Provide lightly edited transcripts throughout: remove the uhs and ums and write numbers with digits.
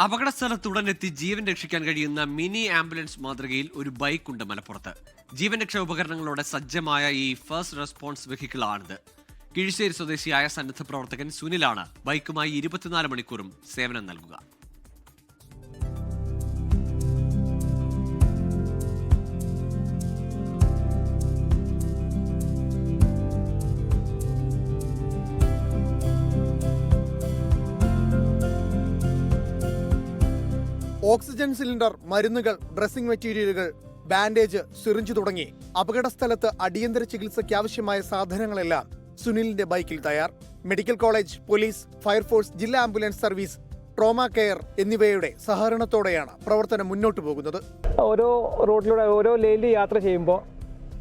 അപകടസ്ഥലത്തുടനെത്തി ജീവൻ രക്ഷിക്കാൻ കഴിയുന്ന mini ambulance മാതൃകയിൽ ഒരു ബൈക്ക് ഉണ്ട് മലപ്പുറത്ത്. ജീവൻ രക്ഷാ ഉപകരണങ്ങളോടെ സജ്ജമായ ഈ ഫസ്റ്റ് റെസ്പോൺസ് വെഹിക്കിളാണിത്. കിഴിശ്ശേരി സ്വദേശിയായ സന്നദ്ധ പ്രവർത്തകൻ സുനിലാണ് ബൈക്കുമായി 24 മണിക്കൂറും സേവനം നൽകുക. ഓക്സിജൻ സിലിണ്ടർ, മരുന്നുകൾ, ഡ്രസ്സിംഗ് മെറ്റീരിയലുകൾ, ബാൻഡേജ്, സിറിഞ്ച് തുടങ്ങി അപകടസ്ഥലത്ത് അടിയന്തര ചികിത്സയ്ക്ക് ആവശ്യമായ സാധനങ്ങളെല്ലാം സുനിലിന്റെ ബൈക്കിൽ തയ്യാർ. മെഡിക്കൽ കോളേജ്, പോലീസ്, ഫയർഫോഴ്സ്, ജില്ലാ ആംബുലൻസ് സർവീസ്, ട്രോമ കെയർ എന്നിവയുടെ സഹകരണത്തോടെയാണ് പ്രവർത്തനം മുന്നോട്ട് പോകുന്നത്. ഓരോ റോഡിലൂടെ ഓരോ ലൈനിൽ യാത്ര ചെയ്യുമ്പോൾ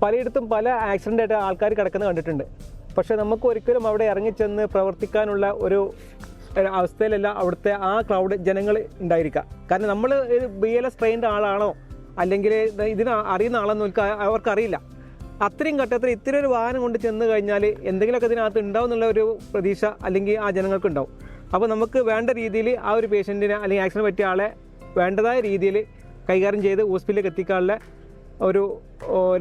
പലയിടത്തും പല ആക്സിഡൻ്റ് ആയിട്ട് ആൾക്കാർ കിടക്കുന്നത് കണ്ടിട്ടുണ്ട്. പക്ഷെ നമുക്ക് ഒരിക്കലും അവിടെ ഇറങ്ങിച്ചെന്ന് പ്രവർത്തിക്കാനുള്ള ഒരു അവസ്ഥയിലല്ല അവിടുത്തെ ആ ക്രൗഡ് ജനങ്ങൾ ഉണ്ടായിരിക്കുക. കാരണം നമ്മൾ BLS ട്രെയിൻഡ് ആളാണോ അല്ലെങ്കിൽ ഇതിന് അറിയുന്ന ആളെന്ന് അവർക്കറിയില്ല. അത്രയും ഘട്ടത്തിൽ ഇത്തിരി ഒരു വാഹനം കൊണ്ട് ചെന്ന് കഴിഞ്ഞാൽ എന്തെങ്കിലുമൊക്കെ ഇതിനകത്ത് ഉണ്ടാവും എന്നുള്ള ഒരു പ്രതീക്ഷ അല്ലെങ്കിൽ ആ ജനങ്ങൾക്ക് ഉണ്ടാവും. അപ്പോൾ നമുക്ക് വേണ്ട രീതിയിൽ ആ ഒരു പേഷ്യൻറ്റിനെ അല്ലെങ്കിൽ ആക്സിഡൻറ്റ് പറ്റിയ ആളെ വേണ്ടതായ രീതിയിൽ കൈകാര്യം ചെയ്ത് ഹോസ്പിറ്റലിലേക്ക് എത്തിക്കാനുള്ള ഒരു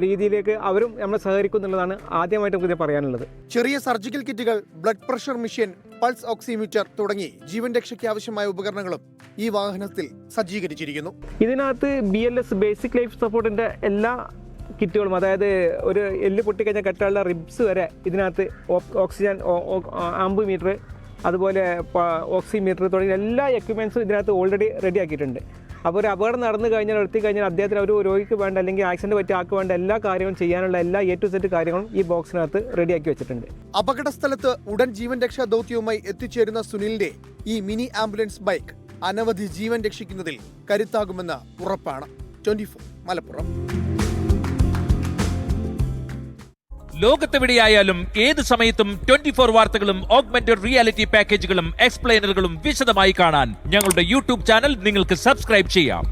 രീതിയിലേക്ക് അവരും നമ്മൾ സഹകരിക്കും എന്നുള്ളതാണ് ആദ്യമായിട്ട് നമുക്ക് പറയാനുള്ളത്. ചെറിയ സർജിക്കൽ കിറ്റുകൾ, blood pressure machine, pulse oximeter തുടങ്ങി ജീവൻ രക്ഷയ്ക്ക് ആവശ്യമായ ഉപകരണങ്ങളും ഈ വാഹനത്തിൽ സജ്ജീകരിച്ചിരിക്കുന്നു. ഇതിനകത്ത് BLS ബേസിക് ലൈഫ് സപ്പോർട്ടിന്റെ എല്ലാ കിറ്റുകളും, അതായത് ഒരു എല്ല് പൊട്ടിക്കഴിഞ്ഞാൽ കെട്ടാനുള്ള റിബ്സ് വരെ ഇതിനകത്ത്, ഓക്സിജൻ ആംബുമീറ്റർ, അതുപോലെ ഓക്സിമീറ്റർ തുടങ്ങിയ എല്ലാ എക്യുപ്മെന്റ്സും ഇതിനകത്ത് ഓൾറെഡി റെഡി ആക്കിയിട്ടുണ്ട്. അപ്പോൾ ഒരു അപകടം നടന്നു കഴിഞ്ഞാൽ എത്തി കഴിഞ്ഞാൽ അദ്ദേഹത്തിന് ഒരു രോഗിക്ക് വേണ്ട അല്ലെങ്കിൽ ആക്സിഡന്റ് പറ്റിയ ആൾക്ക് വേണ്ട എല്ലാ കാര്യങ്ങളും ചെയ്യാനുള്ള എല്ലാ A to Z കാര്യങ്ങളും ഈ ബോക്സിനകത്ത് റെഡിയാക്കി വെച്ചിട്ടുണ്ട്. അപകടസ്ഥലത്ത് ഉടൻ ജീവൻ രക്ഷാ ദൗത്യവുമായി എത്തിച്ചേരുന്ന സുനിലിന്റെ ഈ മിനി ആംബുലൻസ് ബൈക്ക് അനവധി ജീവൻ രക്ഷിക്കുന്നതിൽ കരുത്താകുമെന്ന് ഉറപ്പാണ്. 24 മലപ്പുറം. ലോകത്തെവിടെയായാലും ഏത് സമയത്തും 24 വാർത്തകളും ഓഗ്മെന്റഡ് റിയാലിറ്റി പാക്കേജുകളും എക്സ്പ്ലെയിനറുകളും വിശദമായി കാണാൻ ഞങ്ങളുടെ YouTube ചാനൽ നിങ്ങൾക്ക് സബ്സ്ക്രൈബ് ചെയ്യാം.